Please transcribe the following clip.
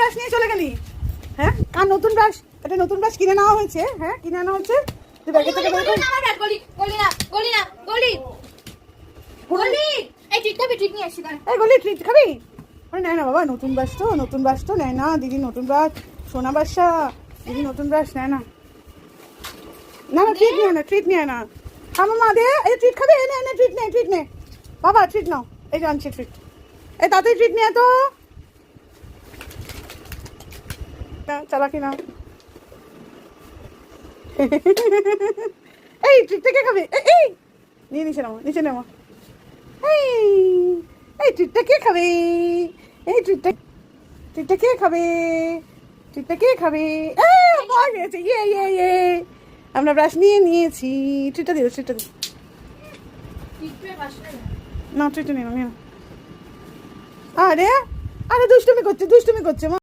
Brush নিয়ে চলে গেলি? হ্যাঁ, কার নতুন ব্রাশ? এটা নতুন ব্রাশ কিনে নেওয়া হয়েছে। হ্যাঁ, কিনে আনা হচ্ছে। তুই ব্যাগে থেকে বের কর। এই ট্রিট খাবি? ট্রিট নিয়ে আসছি দাঁড়া। এই গলি ট্রিট খাবি? আরে নেয় না বাবা, নতুন ব্রাশ তো নেয় না। দিদি নতুন ব্রাশ, সোনা বাসা, দিদি নতুন ব্রাশ নেয় না। না না, ট্রিট নিয়ে না। আমার মা দে, এই ট্রিট খাবে? এনে ট্রিট নে বাবা, ট্রিট নাও। এই জানছি ট্রিট। এই তাড়াতাড়ি ট্রিট নিয়ে তো চালাকি না। এই ট্রিটটা কে খাবে? এই নিয়ে নিচে নামো। এই ট্রিটটা কে খাবে? এই ট্রিটটা কে খাবে? পাওয়া গেছে। ইয়ে আমরা ব্রাশ নিয়ে নিয়েছি। ট্রিটটা দিও। না, ট্রিটটা নিও। আরে দুষ্টুমি করছে মা।